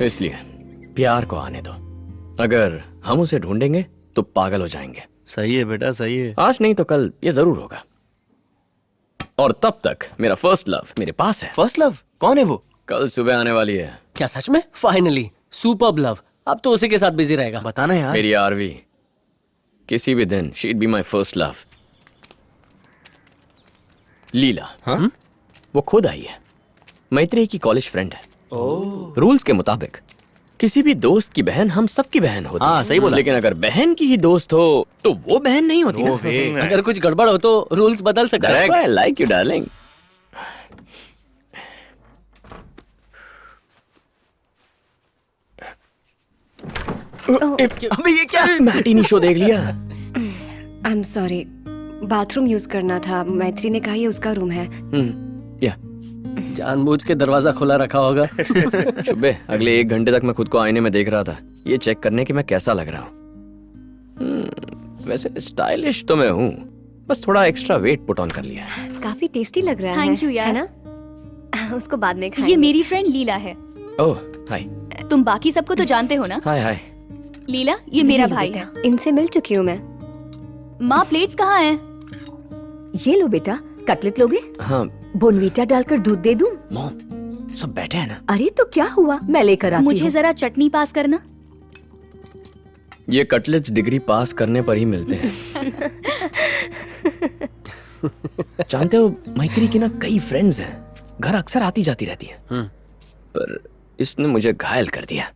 इसलिए प्यार को आने दो। अगर हम उसे ढूंढेंगे तो पागल हो जाएंगे। सही है बेटा, सही है। आज नहीं तो कल ये जरूर होगा। और तब तक मेरा फर्स्ट लव मेरे पास है। फर्स्ट लव कौन है वो? कल सुबह आने वाली है। क्या सच में? Finally superb love. अब तो उसी के साथ बिजी रहेगा। बताना यार। मेरी आरवी किसी भी दिन शी'd बी माई फर्स्ट लव। लीला। हाँ? वो खुद आई है। मैत्रेयी की कॉलेज फ्रेंड है। रूल्स के मुताबिक किसी भी दोस्त की बहन हम सबकी बहन होती हाँ, है। सही बोला। लेकिन अगर बहन की ही दोस्त हो तो वो बहन नहीं होती नो ना। वे। अगर कुछ गड़बड़ हो तो रूल्स बदल सकते That's हैं। why I like you, darling. अबे ये क्या? मैटिनी शो देख लिया? I am sorry, bathroom use करना था। मैत्री ने कहा ये उसका रूम है। या जानबूझ के दरवाजा खुला रखा होगा। सुबह अगले 1 घंटे तक मैं खुद को आईने में देख रहा था, ये चेक करने कि मैं कैसा लग रहा हूँ। वैसे स्टाइलिश तो मैं हूँ, बस थोड़ा एक्स्ट्रा वेट पुट ऑन कर लिया। काफी टेस्टी लग रहा है। Thank you यार। है ना? उसको बाद में खाएंगे। ये मेरी फ्रेंड लीला है। ओह हाय। तुम बाकी सबको तो जानते हो ना? हाय हाय। लीला ये मेरा भाई है। इनसे मिल चुकी हूँ मैं। माँ प्लेट्स कहाँ हैं? ये लो बेटा, कटलेट लोगे? हाँ बोनवीटा डालकर दूध दे दूं? मॉम, सब बैठे हैं ना? अरे तो क्या हुआ, मैं लेकर आती मुझे हूँ। जरा चटनी पास करना। ये कटलेट्स डिग्री पास करने पर ही मिलते हैं। जानते हो मैत्री की ना कई फ्रेंड्स हैं, घर अक्सर आती जाती रहती हैं। पर इसने मुझे घायल कर दिया।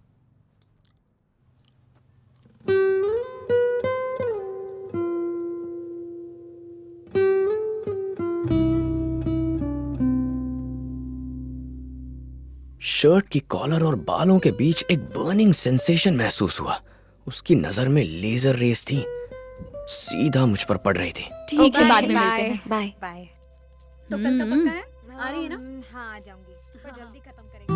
शर्ट की कॉलर और बालों के बीच एक बर्निंग सेंसेशन महसूस हुआ। उसकी नजर में लेजर रेस थी, सीधा मुझ पर पड़ रही थी। ठीक है, बाद में मिलते हैं। बाय। बाय। तो कल का पक्का है? आ रही है ना? हाँ आ जाऊंगी। पर जल्दी खत्म करेंगे।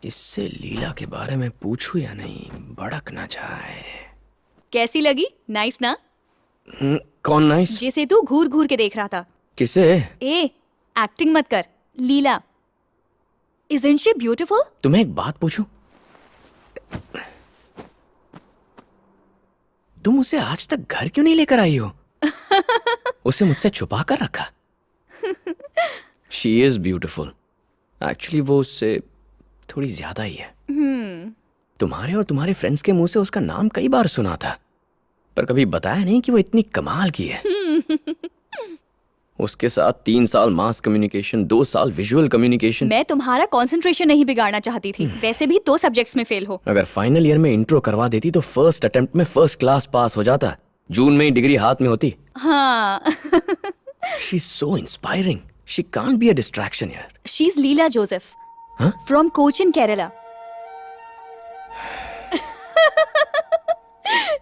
इससे लीला के बारे में पूछूं या नहीं, भड़क ना जाए। कैसी लगी? नाइस ना? कौन नाइस? जिसे तू घूर घूर के देख रहा था। किसे? ए, एक्टिंग मत कर। लीला। Isn't she beautiful? तुम्हें एक बात पूछूं? तुम उसे आज तक घर क्यों नहीं लेकर आई हो? उसे मुझसे छुपा कर रखा। She is beautiful. एक्चुअली वो उससे थोड़ी ज्यादा ही है। तुम्हारे और तुम्हारे फ्रेंड्स के मुंह से उसका नाम कई बार सुना था, पर कभी बताया नहीं कि वो इतनी कमाल की है। उसके साथ 3 साल मास कम्युनिकेशन, 2 साल विजुअल कम्युनिकेशन। मैं तुम्हारा कंसंट्रेशन नहीं बिगाड़ना चाहती थी। वैसे भी 2 सब्जेक्ट्स में फेल हो। अगर फाइनल ईयर में इंट्रो करवा देती तो फर्स्ट अटेम्प्ट में फर्स्ट क्लास पास हो जाता। जून में ही डिग्री हाथ में होती। हाँ। She is so inspiring. She can't be a distraction यार। She is Leela Joseph. Huh? From Cochin, Kerala.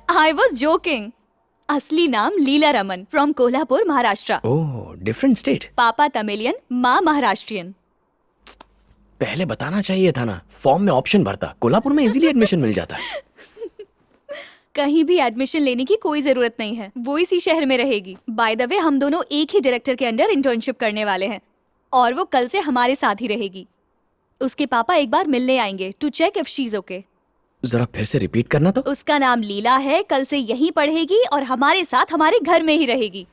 I was joking. असली नाम Leela Raman, from Kolhapur, Maharashtra. Oh, different state. पापा तमिलियन, माँ महाराष्ट्रियन। पहले बताना चाहिए था ना, फॉर्म में ऑप्शन भरता। कोल्हापुर में इजीली एडमिशन मिल जाता। कहीं भी एडमिशन लेने की कोई जरूरत नहीं है, वो इसी शहर में रहेगी। बाय द वे हम दोनों एक ही डायरेक्टर के अंडर इंटर्नशिप करने वाले हैं और वो कल से हमारे साथ ही रहेगी। उसके पापा एक बार मिलने आएंगे to check if she is okay. जरा फिर से रिपीट करना तो। उसका नाम लीला है, कल से यहीं पढ़ेगी और हमारे साथ हमारे घर में ही रहेगी।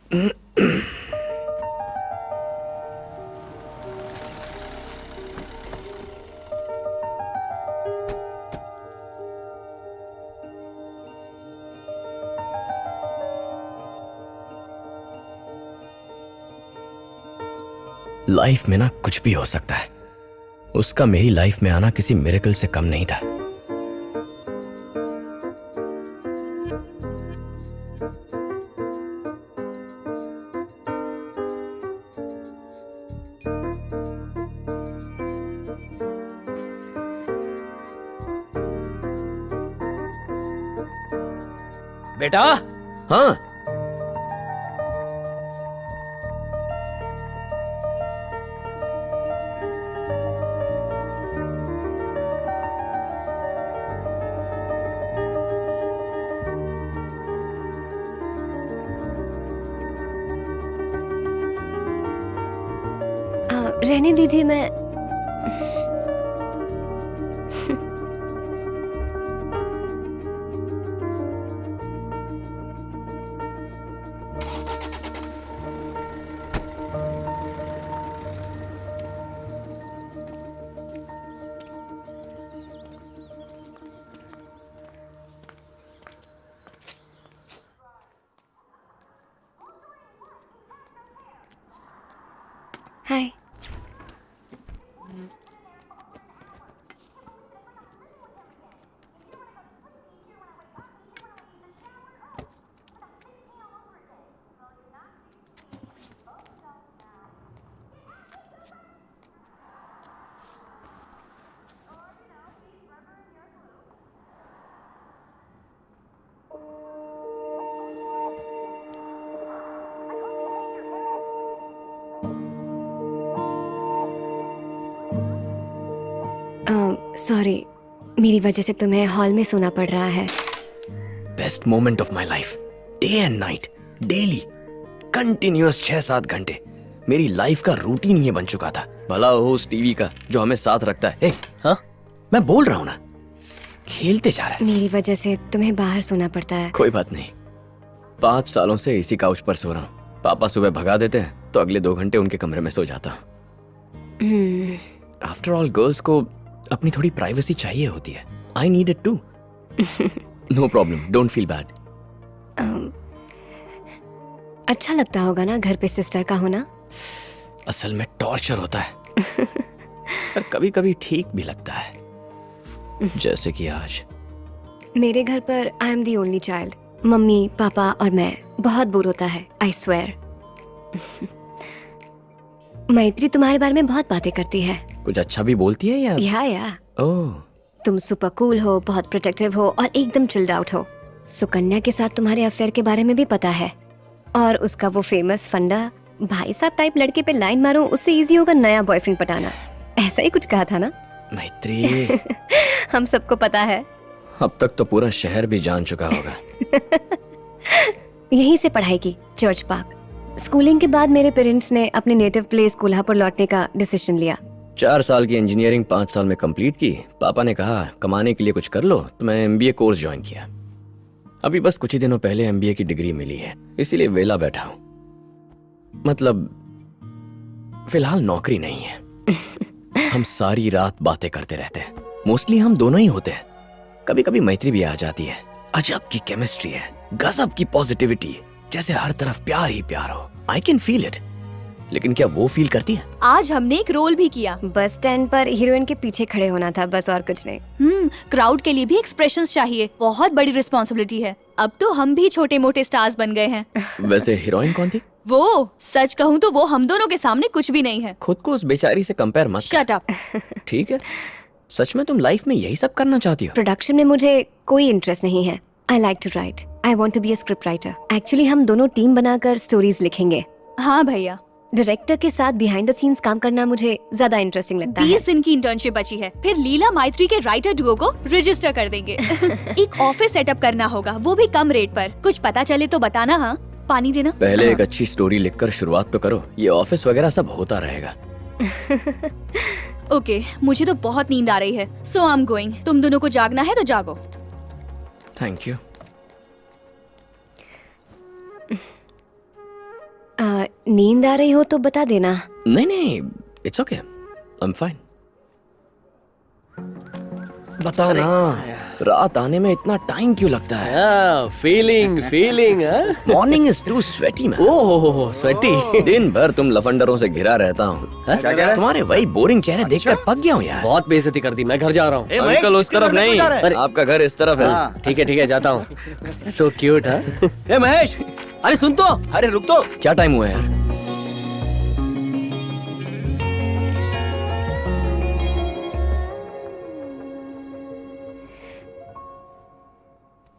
लाइफ में ना कुछ भी हो सकता है। उसका मेरी लाइफ में आना किसी मिरेकल से कम नहीं था। बेटा। हाँ रहने दीजिए, मैं हाय। सॉरी, मेरी वजह से तुम्हें हॉल में सोना पड़ रहा है। Best moment of my life, day and night, daily, continuous 6-7 घंटे मेरी लाइफ का रूटीन ये बन चुका था। भला हो उस टीवी का जो हमें साथ रखता है। हाँ, मैं बोल रहा हूँ ना, खेलते जा रहा है। मेरी वजह से तुम्हें बाहर सोना पड़ता है। कोई बात नहीं, 5 सालों से इसी काउच पर सो रहा हूँ। पापा सुबह भगा देते हैं तो अगले 2 घंटे उनके कमरे में सो जाता हूँ। आफ्टर ऑल गर्ल्स को अपनी थोड़ी प्राइवेसी चाहिए होती है। I need it too. No problem, don't feel bad. अच्छा लगता होगा ना घर पे सिस्टर का होना? असल में टॉर्चर होता है, पर कभी कभी ठीक भी लगता है, जैसे कि आज। मेरे घर पर I am the only child. Mummy, पापा और मैं। बहुत बोर होता है, आई स्वेयर। मैत्री तुम्हारे बारे में बहुत बातें करती है। कुछ अच्छा भी बोलती है या? या ओह, तुम सुपर कूल हो, बहुत प्रोटेक्टिव हो और एकदम चिल्ड आउट हो। सुकन्या के साथ तुम्हारे अफेयर के बारे में भी पता है। और उसका वो फेमस फंडा, भाई साहब टाइप लड़के पे लाइन मारो, उससे इजी होगा नया बॉयफ्रेंड पटाना। ऐसा ही कुछ कहा था ना? मैत्री। हम सबको पता है। अब तक तो पूरा शहर भी जान चुका होगा। यहीं से पढ़ाई की, चर्च पार्क। स्कूलिंग के बाद मेरे पेरेंट्स ने अपने नेटिव प्लेस कोल्हापुर लौटने का डिसीजन लिया। 4 साल की इंजीनियरिंग 5 साल में कंप्लीट की। पापा ने कहा कमाने के लिए कुछ कर लो, तो मैं MBA कोर्स ज्वाइन किया। अभी बस कुछ ही दिनों पहले MBA की डिग्री मिली है, इसीलिए वेला बैठा हूँ। मतलब फिलहाल नौकरी नहीं है। हम सारी रात बातें करते रहते हैं। मोस्टली हम दोनों ही होते हैं। कभी कभी मैत्री भी आ जाती है। अजब की केमिस्ट्री है, गजब की पॉजिटिविटी, जैसे हर तरफ प्यार ही प्यार हो। I can feel it. लेकिन क्या वो फील करती है? आज हमने एक रोल भी किया। बस स्टैंड पर हीरोइन के पीछे खड़े होना था, बस और कुछ नहीं। क्राउड के लिए भी एक्सप्रेशंस चाहिए। बहुत बड़ी रिस्पॉन्सिबिलिटी है। अब तो हम भी छोटे मोटे स्टार्स बन गए हैं। वैसे हीरोइन कौन थी? वो सच कहूँ तो वो हम दोनों के सामने कुछ भी नहीं है। खुद को उस बेचारी से कंपेयर मत कर। Shut up. ठीक है, सच में तुम लाइफ में यही सब करना चाहती हो? प्रोडक्शन में मुझे कोई इंटरेस्ट नहीं है। I like to write. I want to be a script writer. Actually हम दोनों टीम बनाकर स्टोरीज लिखेंगे। हाँ भैया, डायरेक्टर के साथ बिहाइंड द सीन्स काम करना मुझे ज्यादा इंटरेस्टिंग लगता है। 20 दिन की इंटर्नशिप बची है, फिर लीला मैत्री के राइटर डुओ को रजिस्टर कर देंगे। एक ऑफिस सेटअप करना होगा, वो भी कम रेट पर। कुछ पता चले तो बताना। हाँ, पानी देना। पहले एक अच्छी स्टोरी लिखकर शुरुआत तो करो, ये ऑफिस वगैरह सब होता रहेगा। ओके, मुझे तो बहुत नींद आ रही है, सो आई एम गोइंग। तुम दोनों को जागना है तो जागो। Thank you. नींद आ रही हो तो बता देना। नहीं नहीं, it's okay, I am fine. बता ना, रात आने में इतना टाइम क्यों लगता है? Feeling feeling. Morning is too sweaty man. Oh sweaty. दिन भर तुम लफंडरों से घिरा रहता हूँ। क्या कह रहा है? तुम्हारे वही बोरिंग चेहरे देखकर पक गया हूँ यार। बहुत बेइज्जती कर दी, मैं घर जा रहा हूँ। अंकल उस तरफ नहीं, आपका घर इस तरफ है। ठीक है जाता हूँ। So cute. हाँ ए महेश, अरे सुन तो। अरे रुक तो। क्या टाइम हुआ यार?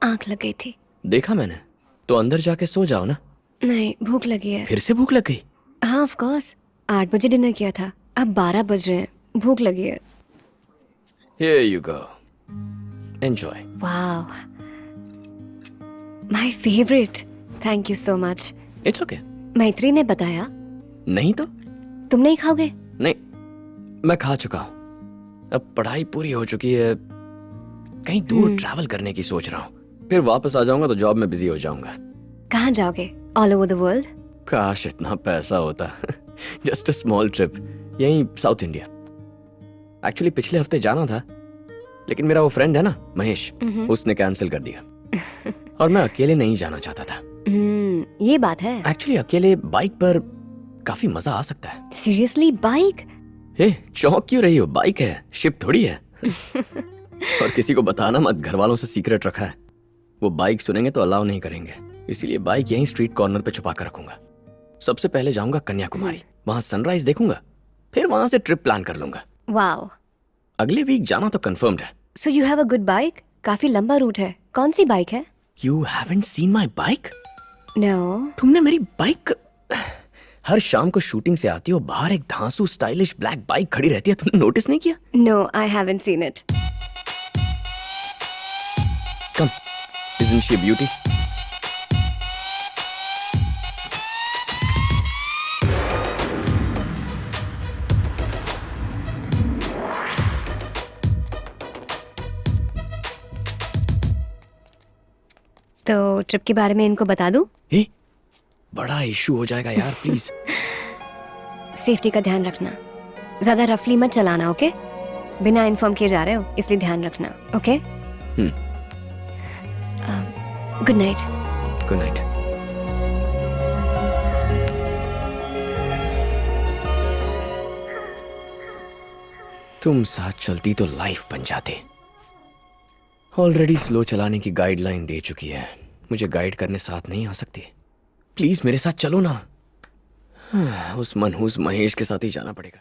आंख लग गई थी। देखा मैंने, तो अंदर जाके सो जाओ ना। नहीं, भूख लगी है। फिर से भूख लग गई? हाँ ऑफ कोर्स, 8 बजे डिनर किया था, अब 12 बज रहे हैं, भूख लगी है। Here you go. Enjoy. Wow, my favourite. Thank you so much. It's okay. मैत्री ने बताया। नहीं तो? तुम नहीं खाओगे? नहीं, मैं खा चुका हूँ। अब पढ़ाई पूरी हो चुकी है, कहीं दूर ट्रैवल करने की सोच रहा हूँ। फिर वापस आ जाऊंगा तो जॉब में बिजी हो जाऊंगा। कहाँ जाओगे? All over the world? काश इतना पैसा होता। जस्ट अ स्मॉल ट्रिप, यहीं साउथ इंडिया। एक्चुअली पिछले हफ्ते जाना था, लेकिन मेरा वो फ्रेंड है ना महेश, उसने कैंसिल कर दिया। और मैं अकेले नहीं जाना चाहता था। ये बात है। एक्चुअली अकेले बाइक पर काफी मजा आ सकता है। Seriously, bike? हे, चौंक क्यों रही हो? बाइक है, शिप थोड़ी है। और किसी को बताना मत, घर वालों से सीक्रेट रखा है। वो बाइक सुनेंगे तो अलाउ नहीं करेंगे, इसीलिए बाइक यहीं स्ट्रीट कॉर्नर पे छुपा कर रखूंगा। सबसे पहले जाऊंगा कन्याकुमारी, वहां सनराइज देखूंगा, फिर वहां से ट्रिप प्लान कर लूंगा। वाओ। अगले वीक जाना तो कंफर्म्ड है। So you have a good bike? काफी लंबा रूट है। कौन सी बाइक है? You haven't seen my bike? No. तुमने मेरी बाइक? हर शाम को शूटिंग से आती हो, बाहर एक धांसू स्टाइलिश ब्लैक बाइक खड़ी रहती है, तुमने नोटिस नहीं किया? No, I haven't seen it. Come, isn't she a beauty? तो ट्रिप के बारे में इनको बता दूं? ए, बड़ा इशू हो जाएगा यार, प्लीज। सेफ्टी का ध्यान रखना, ज्यादा रफली मत चलाना, ओके? बिना इन्फॉर्म किए जा रहे हो, इसलिए ध्यान रखना, okay? Good night. Good night. तुम साथ चलती तो लाइफ बन जाती। ऑलरेडी स्लो चलाने की गाइडलाइन दे चुकी है, मुझे गाइड करने साथ नहीं आ सकती। प्लीज मेरे साथ चलो ना। उस मनहूस महेश के साथ ही जाना पड़ेगा।